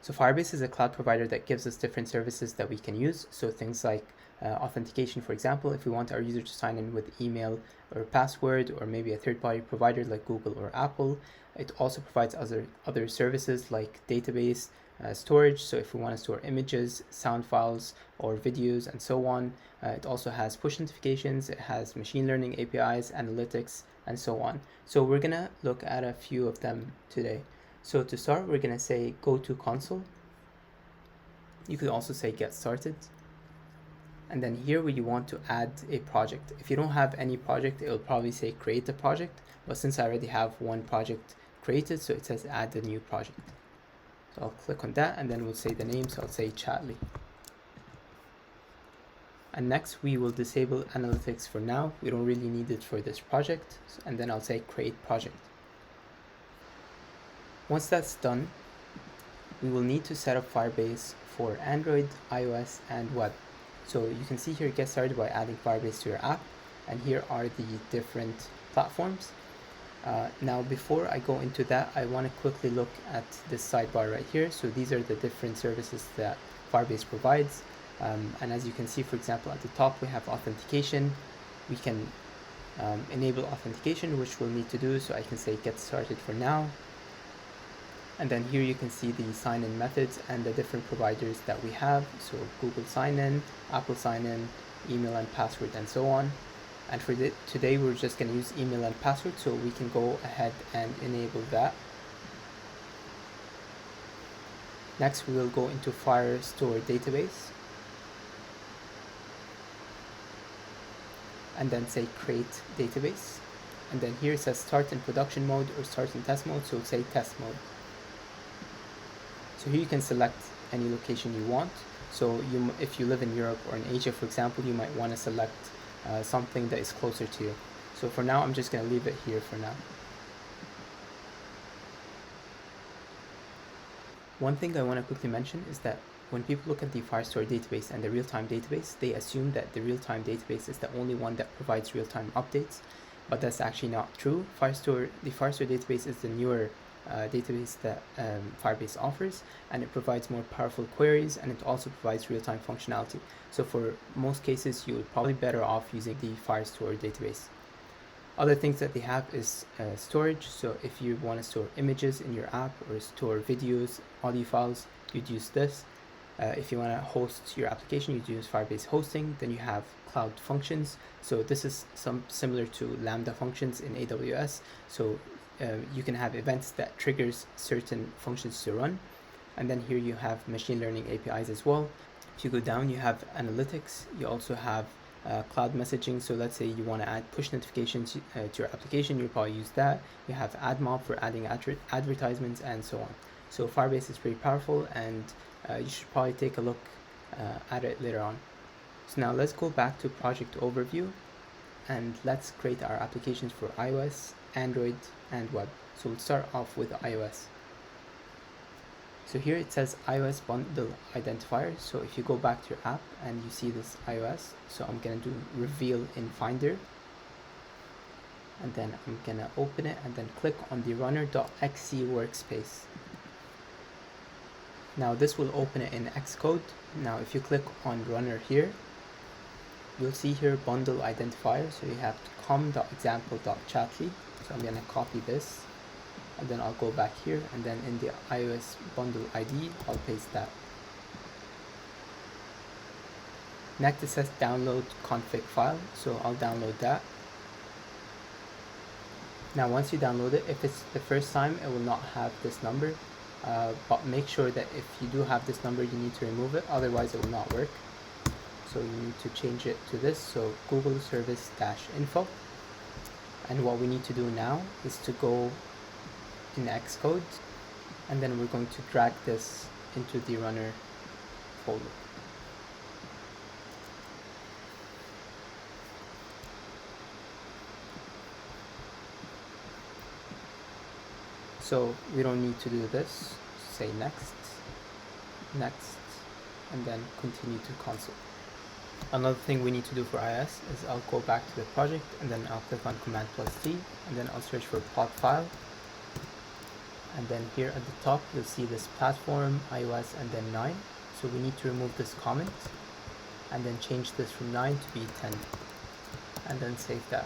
So Firebase is a cloud provider that gives us different services that we can use. So things like authentication, for example, if we want our user to sign in with email or password, or maybe a third-party provider like Google or Apple. It also provides other services like database, storage. So if we want to store images, sound files, or videos, and so on. It also has push notifications. It has machine learning APIs, analytics, and so on. So we're gonna look at a few of them today. So to start, we're gonna say go to console. You could also say get started. And then here where you want to add a project. If you don't have any project, it will probably say create a project. But since I already have one project created, so it says add a new project. So I'll click on that, and then we'll say the name. So I'll say Chatly. And next we will disable analytics for now. We don't really need it for this project. And then I'll say create project. Once that's done, we will need to set up Firebase for Android, iOS, and web. So you can see here, get started by adding Firebase to your app, and here are the different platforms. Now before I go into that, I want to quickly look at this sidebar right here. So these are the different services that Firebase provides. And as you can see, for example, at the top we have authentication. We can enable authentication, which we'll need to do. So I can say get started for now. And then here you can see the sign-in methods and the different providers that we have. So Google sign-in, Apple sign-in, email and password, and so on. And for today, we're just going to use email and password, so we can go ahead and enable that. Next, we will go into Firestore database. And then say create database. And then here it says start in production mode or start in test mode, so say test mode. So here you can select any location you want. So if you live in Europe or in Asia, for example, you might want to select something that is closer to you. So for now, I'm just going to leave it here for now. One thing I want to quickly mention is that when people look at the Firestore database and the real-time database, they assume that the real-time database is the only one that provides real-time updates, but that's actually not true. The Firestore database is the newer database that Firebase offers, and it provides more powerful queries, and it also provides real-time functionality. So for most cases, you would probably be better off using the Firestore database. Other things that they have is storage. So if you want to store images in your app or store videos, audio files, you'd use this. If you want to host your application, you'd use Firebase hosting. Then you have cloud functions. So this is similar to Lambda functions in AWS. So you can have events that triggers certain functions to run. And then here you have machine learning APIs as well. If you go down, you have analytics. You also have cloud messaging. So let's say you want to add push notifications to your application, you'll probably use that. You have AdMob for adding advertisements, and so on. So Firebase is pretty powerful, and you should probably take a look at it later on. So now let's go back to project overview, and let's create our applications for iOS, Android, and web. So we'll start off with iOS. So here it says iOS bundle identifier. So if you go back to your app and you see this iOS, so I'm gonna do reveal in Finder, and then I'm gonna open it and then click on the runner.exe workspace. Now this will open it in Xcode. Now if you click on runner here, you'll see here bundle identifier. So you have com.example.chatly. So I'm gonna copy this, and then I'll go back here, and then in the iOS bundle ID, I'll paste that. Next it says download config file, so I'll download that. Now once you download it, if it's the first time, it will not have this number, but make sure that if you do have this number, you need to remove it, otherwise it will not work. So you need to change it to this, so Google service-info. And what we need to do now is to go in Xcode, and then we're going to drag this into the runner folder. So we don't need to do this. Say next, next, and then continue to console. Another thing we need to do for iOS is I'll go back to the project, and then I'll click on Command+T, and then I'll search for pod file. and then here at the top you'll see this platform, iOS, and then 9. So we need to remove this comment and then change this from 9 to be 10 and then save that.